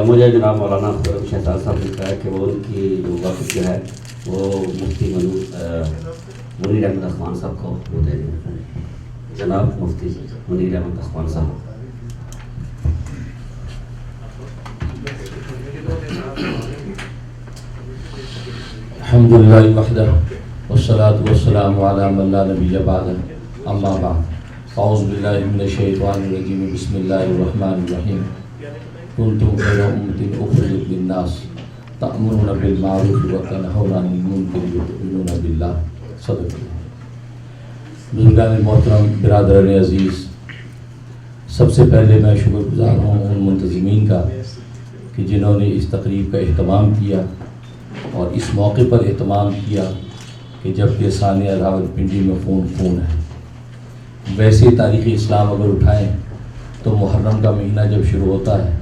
مجھے جناب مولانا شہزاد صاحب نے کہا کہ وہ ان کی جو وقت جو ہے وہ مفتی منیر احمد اخوان صاحب کو وہ دے دیں. جناب مفتی منیر احمد اخوان صاحب. الحمد للہ وحدہ والصلاة والسلام علی من لا نبی بعدہ اما بعد. اعوذ باللہ من الشیطان الرجیم. بسم اللہ الرحمن الرحیم. کنتم خیر امة اخرجت للناس تأمرون بالمعروف وتنہون عن المنکر وتؤمنون باللہ. صدق اللہ. بزرگان محترم، برادران عزیز، سب سے پہلے میں شکر گزار ہوں ان منتظمین کا کہ جنہوں نے اس تقریب کا اہتمام کیا اور اس موقع پر اہتمام کیا کہ جبکہ سانیہ راولپنڈی میں خون ہے. ویسے تاریخ اسلام اگر اٹھائیں تو محرم کا مہینہ جب شروع ہوتا ہے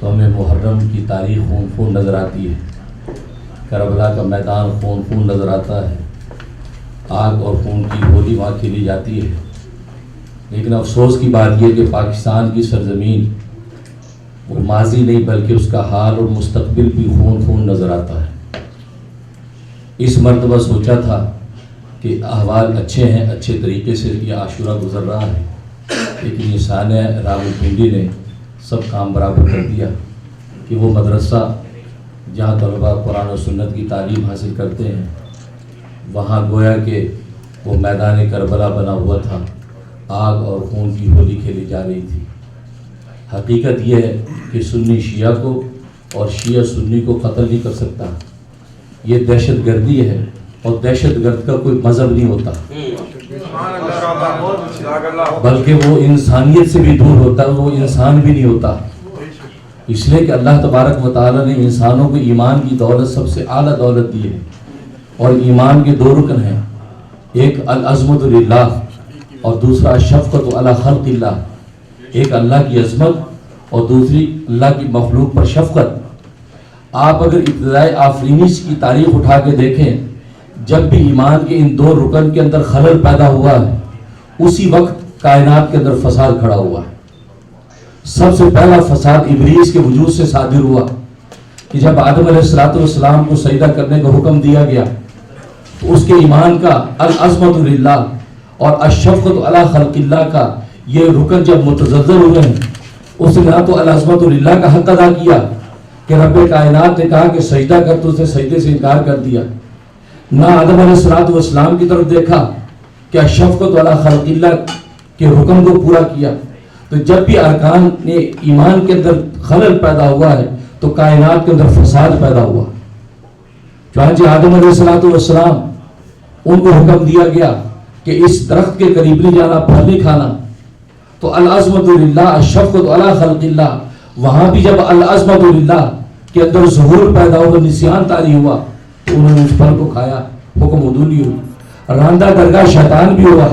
تو ہمیں محرم کی تاریخ خون نظر آتی ہے. کربلا کا میدان خون نظر آتا ہے. آگ اور خون کی ہولی وہاں کھیلی جاتی ہے. لیکن افسوس کی بات یہ کہ پاکستان کی سرزمین وہ ماضی نہیں بلکہ اس کا حال اور مستقبل بھی خون نظر آتا ہے. اس مرتبہ سوچا تھا کہ احوال اچھے ہیں، اچھے طریقے سے یہ عاشورہ گزر رہا ہے، لیکن یہ سانیہ راولپنڈی نے سب کام برابر کر دیا کہ وہ مدرسہ جہاں طلباء قرآن و سنت کی تعلیم حاصل کرتے ہیں وہاں گویا کہ وہ میدان کربلا بنا ہوا تھا. آگ اور خون کی ہولی کھیلی جا رہی تھی. حقیقت یہ ہے کہ سنی شیعہ کو اور شیعہ سنی کو قتل نہیں کر سکتا. یہ دہشت گردی ہے اور دہشت گرد کا کوئی مذہب نہیں ہوتا، بلکہ وہ انسانیت سے بھی دور ہوتا ہے. وہ انسان بھی نہیں ہوتا. اس لیے کہ اللہ تبارک و تعالیٰ نے انسانوں کو ایمان کی دولت سب سے اعلیٰ دولت دی ہے، اور ایمان کے دو رکن ہیں، ایک العظمت للہ اور دوسرا شفقت علی خلق اللہ. ایک اللہ کی عظمت اور دوسری اللہ کی مخلوق پر شفقت. آپ اگر ابتدائی آفرینش کی تاریخ اٹھا کے دیکھیں، جب بھی ایمان کے ان دو رکن کے اندر خلل پیدا ہوا ہے اسی وقت کائنات کے اندر فساد کھڑا ہوا ہے. سب سے پہلا فساد ابلیس کے وجود سے صادر ہوا کہ جب آدم علیہ السلام کو سجدہ کرنے کا حکم دیا گیا تو اس کے ایمان کا العظمت للہ اور الشفقت علی خلق اللہ کا یہ رکن جب متزلزل ہوئے ہیں، اس نے نہ تو العظمت للہ کا حق ادا کیا کہ رب کائنات نے کہا کہ سجدہ کر، تو اسے سجدے سے انکار کر دیا، نہ آدم علیہ السلام کی طرف دیکھا کہ الشفقت علی خلق اللہ کے حکم کو پورا کیا. تو جب بھی ارکان نے ایمان کے اندر خلل پیدا ہوا ہے تو کائنات کے اندر فساد پیدا ہوا. چنانچہ آدم علیہ السلام ان کو حکم دیا گیا کہ اس درخت کے قریب نہیں جانا، پھل نہیں کھانا. تو العظمت للہ الشفقت علی خلق اللہ، وہاں بھی جب العظمت للہ کے اندر ظہور پیدا ہوا، نسیان طاری ہوا تو انہوں نے اس پھل کو کھایا، حکم عدولی ہوئی. راندہ درگاہ شیطان بھی ہوا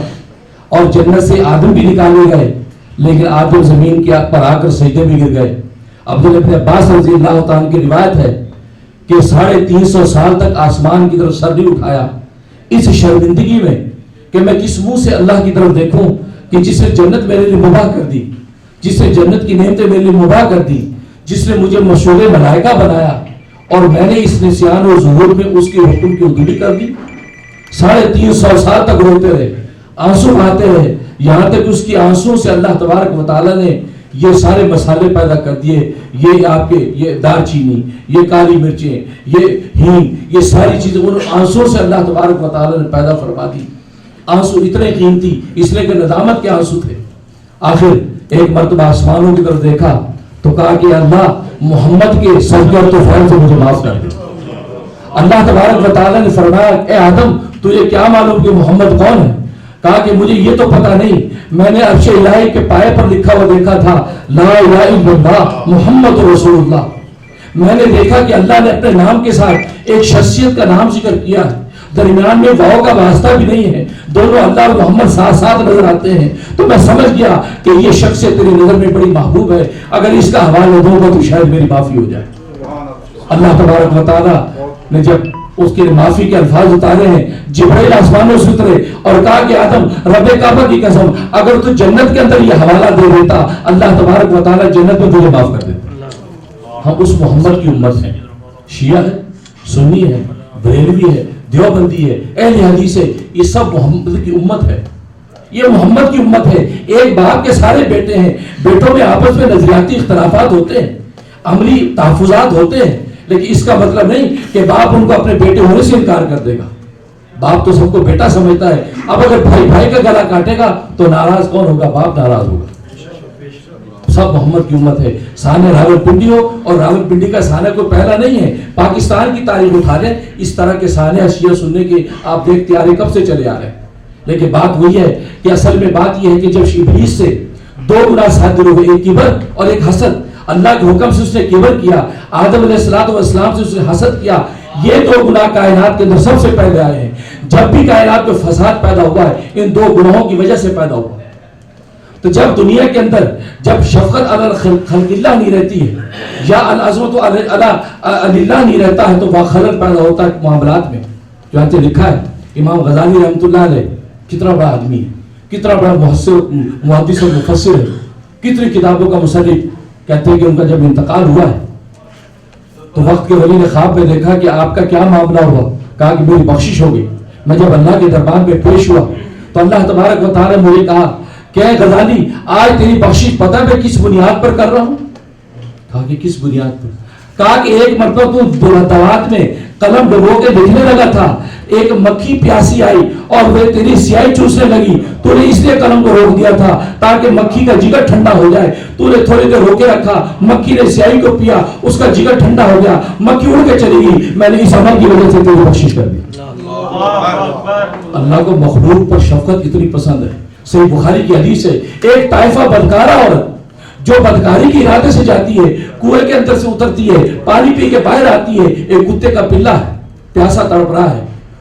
اور جنت سے آدم بھی نکالے گئے، لیکن آدم زمین کے پر آ کر سجدے بھی گر گئے. عبداللہ ابن عباس رضی اللہ تعالیٰ کی روایت ہے کہ 350 سال تک آسمان کی طرف سر نہیں اٹھایا اس شرمندگی میں کہ میں کس منہ سے اللہ کی طرف دیکھوں کہ جس نے جنت میرے لیے مباح کر دی، جس نے جنت کی نعمتیں میرے لیے مباح کر دی، جس نے مجھے مشہور ملائکہ بنایا اور میں نے اس نسیان اور ظہور میں اس کے حکم کی عدولی کر دی. 350 سال تک روتے رہے، آنسو بہاتے رہے، یہاں تک اس کی آنسو سے اللہ تبارک و تعالیٰ نے یہ سارے مسالے پیدا کر دیے. یہ آپ کے یہ دار چینی، یہ کالی مرچیں، یہ ہینگ، یہ ساری چیزیں ان آنسو سے اللہ تبارک و تعالیٰ نے پیدا فرما دی. آنسو اتنے قیمتی اس لیے کہ ندامت کے آنسو تھے. آخر ایک مرتبہ آسمانوں کی طرف دیکھا تو کہا کہ اللہ محمد کے صدقے اور طوفان سے مجھے معاف کر دے. اللہ تبارک و تعالیٰ نے فرمایا اے آدم تجھے کیا معلوم کہ محمد کون ہے؟ کہا کہ مجھے یہ تو پتہ نہیں، میں نے عرش الہی کے پائے پر لکھا ہوا دیکھا تھا لا الہ الا اللہ محمد رسول اللہ. میں نے دیکھا کہ اللہ نے اپنے نام کے ساتھ ایک شخصیت کا نام ذکر کیا ہے، درمیان میں واو کا واسطہ بھی نہیں ہے، دونوں اللہ اور محمد ساتھ ساتھ نظر آتے ہیں. تو میں سمجھ گیا کہ یہ شخصیت تیری نظر میں بڑی محبوب ہے، اگر اس کا حوالہ دوں گا تو شاید میری معافی ہو جائے. اللہ تبارک و تعالیٰ نے جب اس کے معافی کے الفاظ اتارے ہیں، جبرائیل آسمانوں سے اترے اور کہا کہ آدم رب کعبہ کی قسم اگر تو جنت کے اندر یہ حوالہ دے دیتا اللہ تبارک و تعالیٰ جنت میں تجھے معاف کر دیتا. ہم اس محمد کی امت ہیں. شیعہ ہے, سنی ہے, بریلوی ہے, دیوبندی ہے, اہل حدیث ہے, یہ سب محمد کی امت ہے. یہ محمد کی امت ہے. ایک باپ کے سارے بیٹے ہیں. بیٹوں میں آپس میں نظریاتی اختلافات ہوتے ہیں, عملی تحفظات ہوتے ہیں, لیکن اس کا مطلب نہیں کہ باپ ان کو اپنے بیٹے ہونے سے انکار کر دے گا. باپ تو سب کو بیٹا سمجھتا ہے. اب اگر بھائی بھائی کا گلا کاٹے گا تو ناراض کون ہوگا؟ باپ ناراض ہوگا. سب محمد کی امت ہے. سانحہ راول پنڈی ہو, اور راول پنڈی کا سانحہ کوئی پہلا نہیں ہے. پاکستان کی تاریخ اٹھا لیں, اس طرح کے سانحہ شیعہ سننے کے آپ دیکھتے آ رہے کب سے چلے آ رہے ہیں. لیکن بات وہی ہے کہ اصل میں بات یہ ہے کہ جب ابلیس سے دو گناہ صادر ہوئے, ایک کبر اور ایک حسد. اللہ کے حکم سے اس نے کبر کیا, آدم علیہ السلام سے اس نے حسد کیا. یہ دو گناہ کائنات کے اندر سب سے پہلے آئے ہیں. جب بھی کائنات میں فساد پیدا ہوا ہے ان دو گناہوں کی وجہ سے پیدا ہوا. تو جب دنیا کے اندر جب شفقت علی خلق اللہ نہیں رہتی ہے, یا العظمت علی اللہ نہیں رہتا ہے, تو وہ خلل پیدا ہوتا ہے معاملات میں. چنانچہ لکھا ہے امام غزالی رحمۃ اللہ علیہ کتنا بڑا آدمی ہے, کتنا بڑا محدث اور مفسر ہے, کتنی کتابوں کا مصنف. کہتے ہیں کہ ان کا جب انتقال ہوا ہے تو وقت کے ولی نے خواب میں دیکھا کہ آپ کا کیا معاملہ ہوا. کہا کہ میری بخشش ہو گئی. میں جب اللہ کے دربار میں پیش ہوا تو اللہ تبارک و تعالی نے مجھے کہا کہ اے غزالی, آج تیری بخشش پتہ میں کس بنیاد پر کر رہا ہوں؟ کہا کہ کس بنیاد پر؟ کہا کہ ایک مرتبہ تو دوات میں قلم ڈبو کے لکھنے لگا تھا, ایک مکھی پیاسی آئی اور وہ تیری سیاہی چوسنے لگی. تو نے اس لیے قلم کو روک دیا تھا تاکہ مکھی کا جگر ٹھنڈا ہو جائے. تو نے تھوڑی دیر روکے رکھا, مکھی نے سیاہی کو پیا, اس کا جگر ٹھنڈا ہو گیا, مکھی اڑ کے چلی گئی. میں نے اس عمل کی وجہ سے تیری بخشش کر دی. اللہ کو مخلوق پر شفقت اتنی پسند ہے. صحیح بخاری کی حدیث ہے, ایک طائفہ بدکارہ عورت جو بدکاری کے ارادے سے جاتی ہے, کنویں کے اندر سے اترتی ہے, پانی پی کے باہر آتی ہے. ایک کتے کا پلہ ہے, پیاسا تڑپ رہا ہے,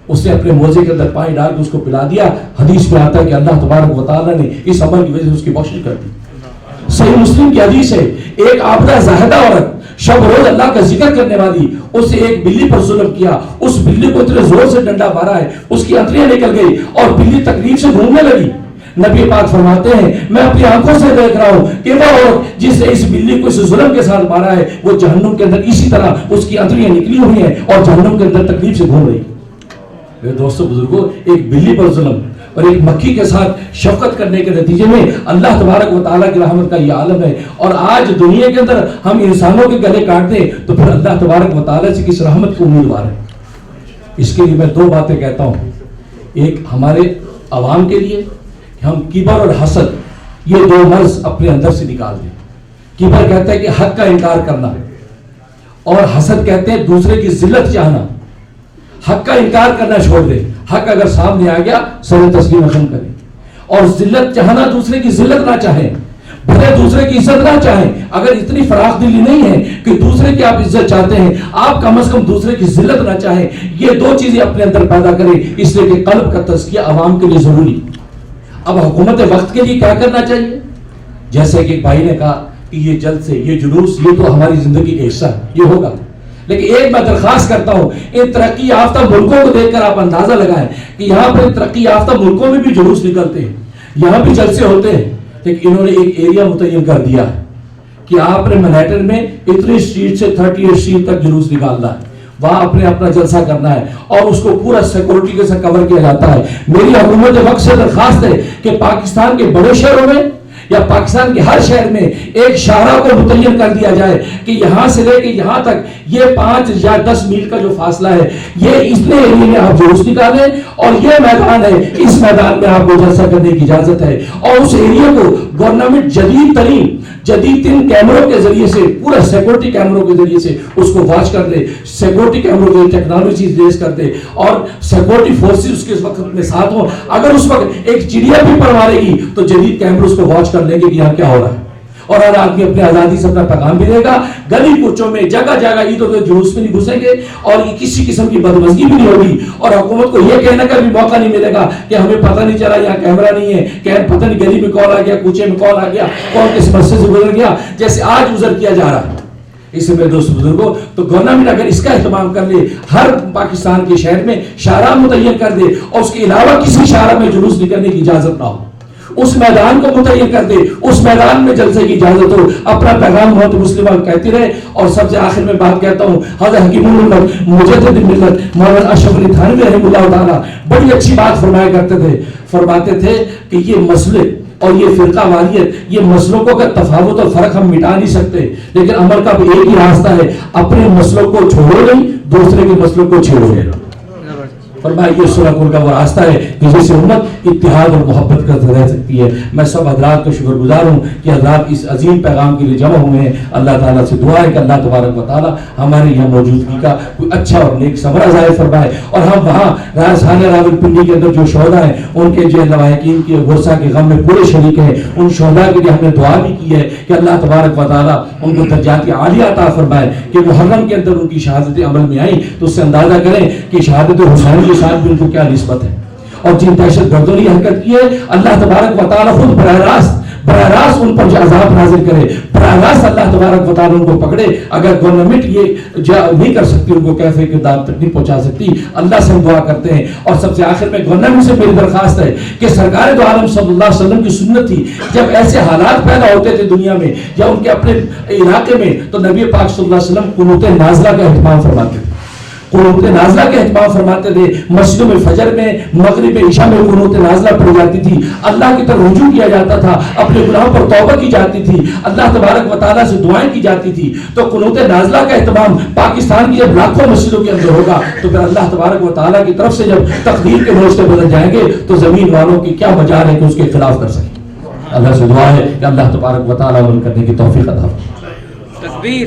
اس نے اپنے موزے کے اندر پانی ڈال کے اس کو پلا دیا. حدیث میں آتا ہے کہ اللہ تبارک و تعالیٰ نے اس عمل کی وجہ سے اس کی بخشش کر دی. صحیح مسلم کی حدیث ہے, ایک عابدہ زاہدہ عورت شب روز اللہ کا ذکر کرنے والی, اسے ایک بلی پر ظلم کیا. اس بلی کو اتنے زور سے ڈنڈا مارا ہے اس کی انتڑیاں نکل گئی اور بلی تکلیف سے گھومنے لگی. نبی پاک فرماتے ہیں میں اپنی آنکھوں سے دیکھ رہا ہوں کہ وہ عورت جس نے اس بلی کو اس ظلم کے ساتھ مارا ہے وہ جہنم کے اندر اسی طرح اس کی انتڑیاں نکلی ہوئی ہیں اور جہنم کے اندر تکلیف سے گھوم رہی ہے. میرے دوستو بزرگوں, ایک بلی پر ظلم اور ایک مکھی کے ساتھ شفقت کرنے کے نتیجے میں اللہ تبارک و تعالیٰ کی رحمت کا یہ عالم ہے. اور آج دنیا کے اندر ہم انسانوں کے گلے کاٹ دیں تو پھر اللہ تبارک و تعالیٰ سے کس رحمت کو امیدوار ہے. اس کے لیے میں دو باتیں کہتا ہوں. ایک ہمارے عوام کے لیے ہم کبر اور حسد یہ دو مرض اپنے اندر سے نکال دیں. کبر کہتا ہے کہ حق کا انکار کرنا, اور حسد کہتے ہیں دوسرے کی ذلت چاہنا. حق کا انکار کرنا چھوڑ دیں, حق اگر سامنے آ گیا سر تسلیم ختم کریں. اور ذلت چاہنا, دوسرے کی ذلت نہ چاہیں, بھلے دوسرے کی عزت نہ چاہیں. اگر اتنی فراخ دلی نہیں ہے کہ دوسرے کی آپ عزت چاہتے ہیں, آپ کم از کم دوسرے کی ذلت نہ چاہیں. یہ دو چیزیں اپنے اندر پیدا کریں, اس لیے کہ قلب کا تزکیہ عوام کے لیے ضروری. اب حکومت وقت کے لیے کیا کرنا چاہیے؟ جیسے کہ ایک بھائی نے کہا کہ یہ جلد سے یہ جلوس یہ تو ہماری زندگی کا حصہ ہے, یہ ہوگا. لیکن ایک میں درخواست کرتا ہوں, ان ترقی یافتہ ملکوں کو دیکھ کر آپ اندازہ لگائیں کہ یہاں پر ترقی یافتہ ملکوں میں بھی جلوس نکلتے ہیں, یہاں بھی جلسے ہوتے ہیں, لیکن انہوں نے ایک ایریا متعین کر دیا ہے کہ آپ نے منہیٹن میں اتنی اسٹریٹ سے 38 اسٹریٹ تک جلوس نکالنا ہے, وہاں اپنا جلسہ کرنا ہے اور اس کو پورا سیکورٹی کے ساتھ کور کیا جاتا ہے. میری حکومت وقت سے درخواست ہے کہ پاکستان کے بڑے شہروں میں یا پاکستان کے ہر شہر میں ایک شاہراہ کو متعین کر دیا جائے کہ یہاں سے لے کے یہاں تک یہ 5 یا 10 میل کا جو فاصلہ ہے یہ اتنے ایریے میں آپ جلوس نکالیں, اور یہ میدان ہے, اس میدان میں آپ کو جلسہ کرنے کی اجازت ہے. اور اس ایریے کو گورنمنٹ جدید ترین کیمروں کے ذریعے سے, پورا سیکورٹی کیمروں کے ذریعے سے اس کو واچ کر دے, سیکورٹی کیمروں کی ٹیکنالوجی ریز کر دے, اور سیکورٹی فورسز اس کے وقت میں ساتھ ہوں. اگر اس وقت ایک چڑیا بھی پروارے گی تو جدید کیمرے اس کو واچ کر لیں گے کہ یہاں کیا ہو رہا ہے, اور ہر آدمی اپنی آزادی سے اپنا پیغام بھی دے گا. گلی کوچوں میں جگہ جگہ عید و جلوس میں نہیں گھسیں گے, اور کسی قسم کی بدمزگی بھی نہیں ہوگی, اور حکومت کو یہ کہنے کا بھی موقع نہیں ملے گا کہ ہمیں پتہ نہیں چلا یہاں کیمرہ نہیں ہے, کہ پتہ نہیں گلی میں کال آ گیا, کوچے میں کال آ گیا, کون کس مسئلے سے گزر گیا, جیسے آج گزر کیا جا رہا ہے. اس میں دوست بزرگوں, تو گورنمنٹ اگر اس کا اہتمام کر لے, ہر پاکستان کے شہر میں شاہراہ متعین کر دے, اور اس کے علاوہ کسی شاہراہ میں جلوس نکلنے کی اجازت نہ ہو, اس میدان کو متعین کر دے، اس میدان میں جلسے کی اجازت ہو، اپنا پیغام امت مسلمہ کہتی رہے۔ اور سب سے آخر میں بات کہتا ہوں، حضرت حکیم الامت مجدد ملت مولانا اشرف علی تھانوی رحمہ اللہ تعالیٰ بڑی اچھی بات فرمایا کرتے تھے، فرماتے تھے کہ یہ مسئلے اور یہ فرقہ واریت، یہ مسلکوں کا تفاوت اور فرق ہم مٹا نہیں سکتے، لیکن عمل کا بھی ایک ہی راستہ ہے، اپنے مسلک کو چھوڑو نہیں، دوسرے کے مسلک کو چھیڑو نہیں۔ فرمایا یہ صلح کن کا وہ راستہ ہے کہ جس سے امت اتحاد اور محبت کرتے رہ سکتی ہے۔ میں سب حضرات کو شکر گزار ہوں کہ حضرات اس عظیم پیغام کے لیے جمع ہوئے ہیں۔ اللہ تعالیٰ سے دعا ہے کہ اللہ تبارک و تعالیٰ ہمارے یہاں موجودگی کا کوئی اچھا اور نیک ثمرہ ظاہر فرمائے، اور ہم وہاں راجدھانی راولپنڈی کے اندر جو شہداء ہیں ان کے جو لواحقین کے غرسہ کے غم میں پورے شریک ہیں، ان شہداء کے لیے ہم نے دعا بھی کی ہے کہ اللہ تبارک و تعالیٰ ان کو درجات عالیہ عطا فرمائے کہ محرم کے اندر ان کی شہادت عمل میں آئیں تو اس سے اندازہ کریں کہ شہادت حسین کے ساتھ بھی ان کو کیا نسبت ہے، اور جن دہشت گردوں نے حرکت کی ہے اللہ تبارک و تعالیٰ خود براہ راست ان پر جو عذاب نازل کرے، براہ راست اللہ تبارک و تعالیٰ ان کو پکڑے۔ اگر گورنمنٹ یہ نہیں کر سکتی، ان کو کیفے کے دام تک نہیں پہنچا سکتی، اللہ سے ہم دعا کرتے ہیں۔ اور سب سے آخر میں گورنمنٹ سے میری درخواست ہے کہ سرکار دو عالم صلی اللہ علیہ وسلم کی سنت تھی، جب ایسے حالات پیدا ہوتے تھے دنیا میں یا ان کے اپنے علاقے میں، تو نبی پاک صلی اللہ علیہ وسلم قنوت نازلہ کا اہتمام فرماتے تھے، قنوت نازلہ کا اہتمام فرماتے تھے۔ مسجدوں میں فجر میں، مغرب میں، عشاء میں قنوت نازلہ پڑھی جاتی تھی، اللہ کی طرف رجوع کیا جاتا تھا، اپنے گناہوں پر توبہ کی جاتی تھی، اللہ تبارک و تعالیٰ سے دعائیں کی جاتی تھی۔ تو قنوت نازلہ کا اہتمام پاکستان کی جب لاکھوں مسجدوں کے اندر ہوگا تو پھر اللہ تبارک و تعالیٰ کی طرف سے جب تقدیر کے موجے بدل جائیں گے تو زمین والوں کی کیا مجال ہے کہ اس کے خلاف کر سکیں۔ اللہ سے دعا ہے کہ اللہ تبارک و تعالیٰ عمل کرنے کی توفیق عطا فرمائے۔ تکبیر۔